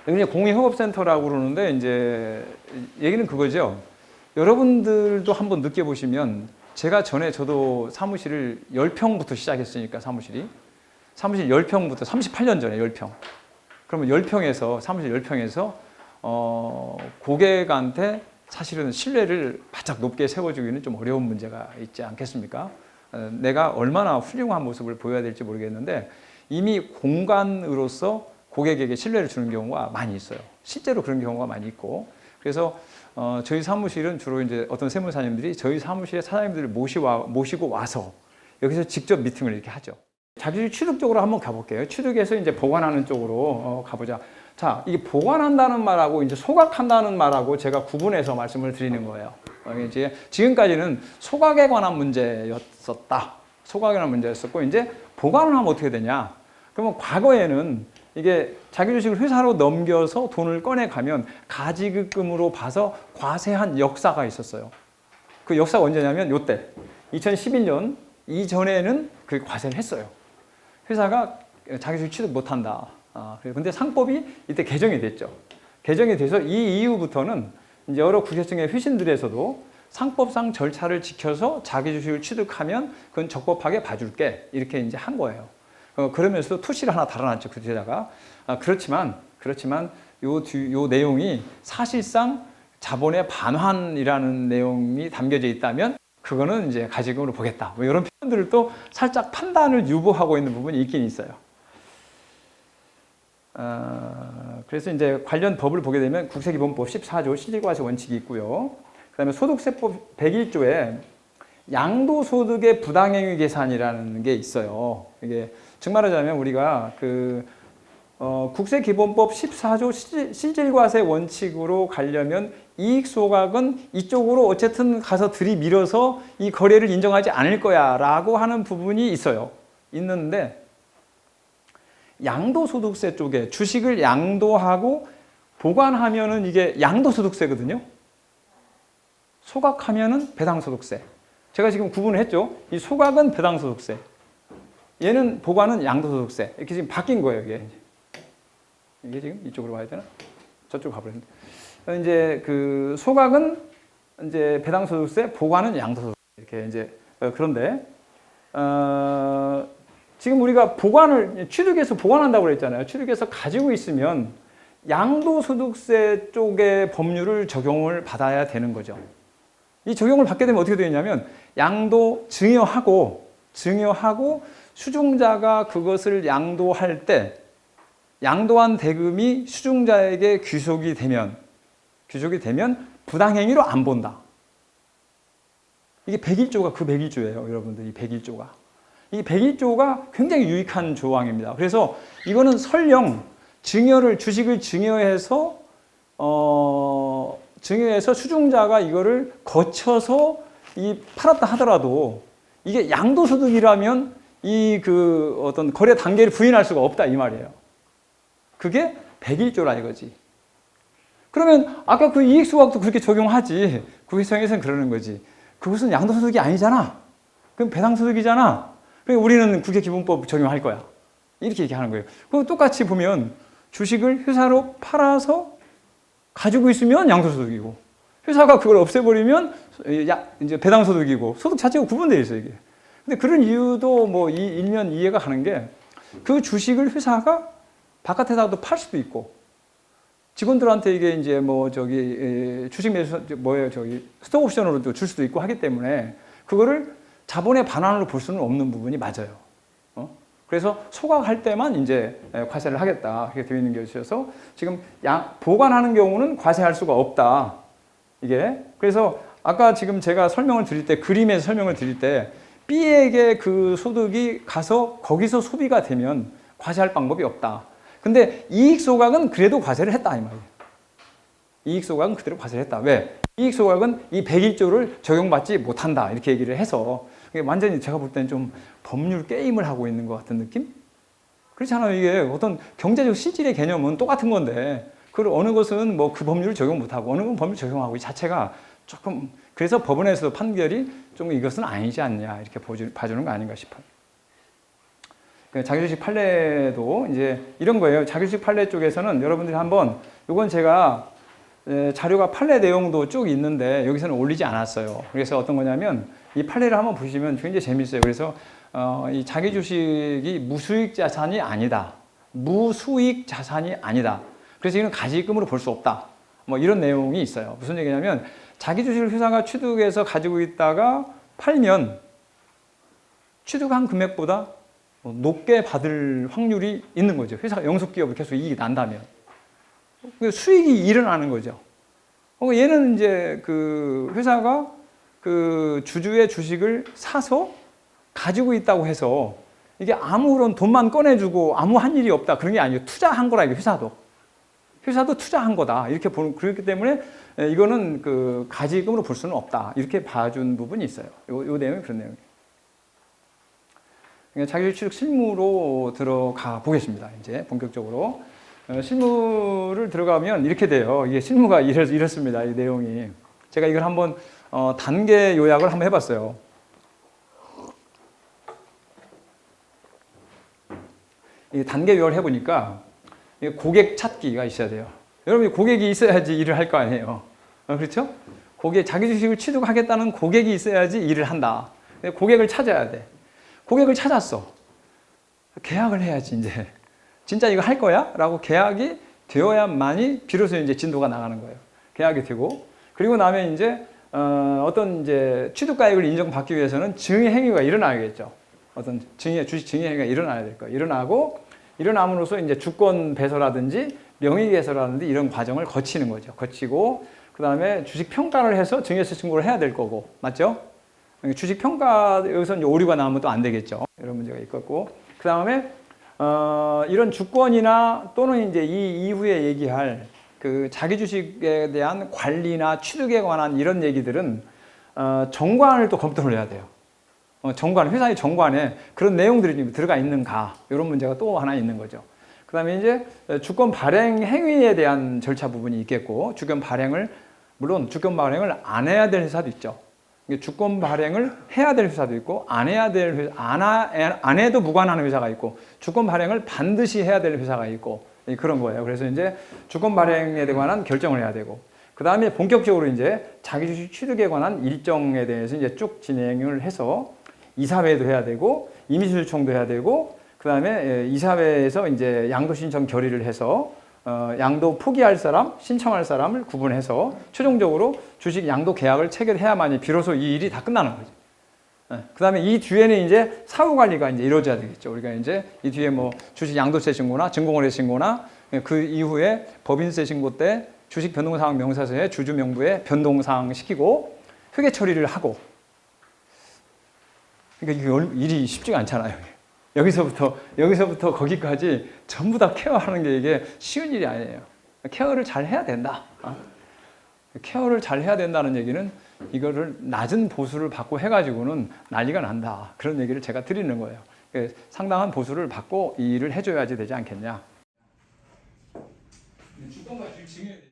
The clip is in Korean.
이제 공익협업센터라고 그러는데 이제 얘기는 그거죠. 여러분들도 한번 느껴보시면 제가 전에 저도 사무실을 10평부터 시작했으니까 사무실 10평부터 38년 전에 10평. 그러면 10평에서 사무실 10평에서 고객한테 사실은 신뢰를 바짝 높게 세워주기는 좀 어려운 문제가 있지 않겠습니까? 내가 얼마나 훌륭한 모습을 보여야 될지 모르겠는데 이미 공간으로서 고객에게 신뢰를 주는 경우가 많이 있어요. 실제로 그런 경우가 많이 있고 그래서 저희 사무실은 주로 이제 어떤 세무사님들이 저희 사무실에 사장님들을 모시고 와서 여기서 직접 미팅을 이렇게 하죠. 자기주식 취득 쪽으로 한번 가볼게요. 취득해서 이제 보관하는 쪽으로 가보자. 자, 이게 보관한다는 말하고 이제 소각한다는 말하고 제가 구분해서 말씀을 드리는 거예요. 이제 지금까지는 소각에 관한 문제였었다. 소각에 관한 문제였었고 이제 보관을 하면 어떻게 되냐? 그러면 과거에는 이게 자기 주식을 회사로 넘겨서 돈을 꺼내 가면 가지급금으로 봐서 과세한 역사가 있었어요. 그 역사가 언제냐면 요때 2011년 이전에는 그 과세를 했어요. 회사가 자기 주식 취득 못한다. 근데 상법이 이때 개정이 됐죠. 개정이 돼서 이 이후부터는 이제 여러 국세청의 회신들에서도 상법상 절차를 지켜서 자기 주식을 취득하면 그건 적법하게 봐줄게 이렇게 이제 한 거예요. 그러면서도 투시를 하나 달아놨죠. 그 뒤에다가. 그렇지만 요 내용이 사실상 자본의 반환이라는 내용이 담겨져 있다면 그거는 이제 가지금으로 보겠다. 뭐 이런 표현들을 또 살짝 판단을 유보하고 있는 부분이 있긴 있어요. 그래서 이제 관련 법을 보게 되면 국세기본법 14조 실질과세 원칙이 있고요. 그 다음에 소득세법 101조에 양도소득의 부당행위 계산이라는 게 있어요. 이게 즉 말하자면 우리가 국세기본법 14조 실질과세 원칙으로 가려면 이익소각은 이쪽으로 어쨌든 가서 들이밀어서 이 거래를 인정하지 않을 거야 라고 하는 부분이 있는데 양도소득세 쪽에 주식을 양도하고 보관하면은 이게 양도소득세거든요. 소각하면은 배당소득세. 제가 지금 구분을 했죠. 이 소각은 배당소득세. 얘는 보관은 양도소득세. 이렇게 지금 바뀐 거예요, 이게 지금 이쪽으로 와야 되나? 저쪽으로 가버렸는데. 이제 그 소각은 이제 배당소득세, 보관은 양도소득세. 이렇게 이제 그런데 지금 우리가 취득해서 보관한다고 그랬잖아요. 취득해서 가지고 있으면 양도소득세 쪽의 법률을 적용을 받아야 되는 거죠. 이 적용을 받게 되면 어떻게 되냐면 증여하고 수중자가 그것을 양도할 때 양도한 대금이 수중자에게 귀속이 되면 부당행위로 안 본다. 이게 101조가 그 101조예요, 여러분들. 이 101조가. 이 101조가 굉장히 유익한 조항입니다. 그래서 이거는 설령 주식을 증여해서 수중자가 이거를 거쳐서 팔았다 하더라도 이게 양도소득이라면 어떤 거래 단계를 부인할 수가 없다 이 말이에요. 그게 101조라 이거지. 그러면 아까 그 이익소각도 그렇게 적용하지. 국세청에서는 그러는 거지. 그것은 양도소득이 아니잖아. 그럼 배당소득이잖아. 그러니까 우리는 국세기본법 적용할 거야. 이렇게 얘기하는 거예요. 그리고 똑같이 보면 주식을 회사로 팔아서 가지고 있으면 양도소득이고 회사가 그걸 없애버리면 이제 배당소득이고 소득 자체가 구분되어 있어요, 이게. 근데 그런 이유도 뭐 일면 이해가 가는 게 그 주식을 회사가 바깥에다가도 팔 수도 있고 직원들한테 이게 이제 주식 매수 스톡 옵션으로도 줄 수도 있고 하기 때문에 그거를 자본의 반환으로 볼 수는 없는 부분이 맞아요. 그래서 소각할 때만 이제 과세를 하겠다 이렇게 되어 있는 것이어서 지금 보관하는 경우는 과세할 수가 없다. 이게 그래서 아까 지금 제가 설명을 드릴 때 그림에서 설명을 드릴 때 B에게 그 소득이 가서 거기서 소비가 되면 과세할 방법이 없다. 근데 이익소각은 그래도 과세를 했다 이 말이에요. 이익소각은 그대로 과세를 했다. 왜? 이익소각은 이 101조를 적용받지 못한다 이렇게 얘기를 해서 완전히 제가 볼 때는 좀 법률 게임을 하고 있는 것 같은 느낌? 그렇잖아요. 이게 어떤 경제적 실질의 개념은 똑같은 건데 그걸 어느 것은 뭐 그 법률을 적용 못하고 어느 건 법률 적용하고 이 자체가 조금 그래서 법원에서도 판결이 좀 이것은 아니지 않냐 이렇게 봐주는 거 아닌가 싶어요. 그 자기주식 판례도 이제 이런 거예요. 자기주식 판례 쪽에서는 여러분들이 한번, 이건 제가 자료가 판례 내용도 쭉 있는데 여기서는 올리지 않았어요. 그래서 어떤 거냐면 이 판례를 한번 보시면 굉장히 재밌어요. 그래서 이 자기주식이 무수익 자산이 아니다. 무수익 자산이 아니다. 그래서 이건 가지금으로 볼 수 없다. 뭐 이런 내용이 있어요. 무슨 얘기냐면 자기 주식을 회사가 취득해서 가지고 있다가 팔면 취득한 금액보다 높게 받을 확률이 있는 거죠. 회사가 영속기업을 계속 이익이 난다면. 수익이 일어나는 거죠. 얘는 이제 그 회사가 그 주주의 주식을 사서 가지고 있다고 해서 이게 아무런 돈만 꺼내주고 아무 한 일이 없다. 그런 게 아니에요. 투자한 거라, 이게 회사도. 회사도 투자한 거다. 이렇게 보는, 그렇기 때문에 이거는 그 가지금으로 볼 수는 없다. 이렇게 봐준 부분이 있어요. 요 내용이 그런 내용이에요. 그러니까 자기주식 취득 실무로 들어가 보겠습니다. 이제 본격적으로. 실무를 들어가면 이렇게 돼요. 이게 실무가 이렇습니다. 이 내용이. 제가 이걸 한번 단계 요약을 한번 해봤어요. 이 단계 요약을 해보니까 고객 찾기가 있어야 돼요. 여러분이 고객이 있어야지 일을 할 거 아니에요. 그렇죠? 자기 주식을 취득하겠다는 고객이 있어야지 일을 한다. 고객을 찾아야 돼. 고객을 찾았어. 계약을 해야지, 이제. 진짜 이거 할 거야? 라고 계약이 되어야만이 비로소 이제 진도가 나가는 거예요. 계약이 되고. 그리고 나면 이제, 어떤 이제 취득가액을 인정받기 위해서는 증의 행위가 일어나야겠죠. 어떤 주식 증의 행위가 일어나야 될 거예요. 일어남으로써 이제 주권 배설라든지 명의 개설라든지 이런 과정을 거치는 거죠. 거치고, 그 다음에 주식 평가를 해서 증여세 신고를 해야 될 거고, 맞죠? 주식 평가, 여기서 이제 오류가 나오면 또 안 되겠죠. 이런 문제가 있겠고. 그 다음에, 이런 주권이나 또는 이제 이 이후에 얘기할 그 자기 주식에 대한 관리나 취득에 관한 이런 얘기들은, 정관을 또 검토를 해야 돼요. 회사의 정관에 그런 내용들이 들어가 있는가, 이런 문제가 또 하나 있는 거죠. 그 다음에 이제 주권 발행 행위에 대한 절차 부분이 있겠고, 물론 주권 발행을 안 해야 될 회사도 있죠. 주권 발행을 해야 될 회사도 있고, 안 해도 무관하는 회사가 있고, 주권 발행을 반드시 해야 될 회사가 있고, 그런 거예요. 그래서 이제 주권 발행에 관한 결정을 해야 되고, 그 다음에 본격적으로 이제 자기 주식 취득에 관한 일정에 대해서 이제 쭉 진행을 해서 이사회도 해야 되고, 임시소유청도 해야 되고, 그 다음에 이사회에서 이제 양도 신청 결의를 해서 양도 포기할 사람, 신청할 사람을 구분해서 최종적으로 주식 양도 계약을 체결해야만이 비로소 이 일이 다 끝나는 거죠. 그 다음에 이 뒤에는 이제 사후 관리가 이제 이루어져야 되겠죠. 우리가 이제 이 뒤에 뭐 주식 양도세 신고나 증권거래 신고나 그 이후에 법인세 신고 때 주식 변동사항 명사서에 주주 명부에 변동사항 시키고 회계 처리를 하고, 그러니까 이게 일이 쉽지가 않잖아요. 여기서부터 거기까지 전부 다 케어하는 게 이게 쉬운 일이 아니에요. 케어를 잘 해야 된다. 케어를 잘 해야 된다는 얘기는 이거를 낮은 보수를 받고 해가지고는 난리가 난다. 그런 얘기를 제가 드리는 거예요. 상당한 보수를 받고 이 일을 해줘야지 되지 않겠냐. 주권과 증여에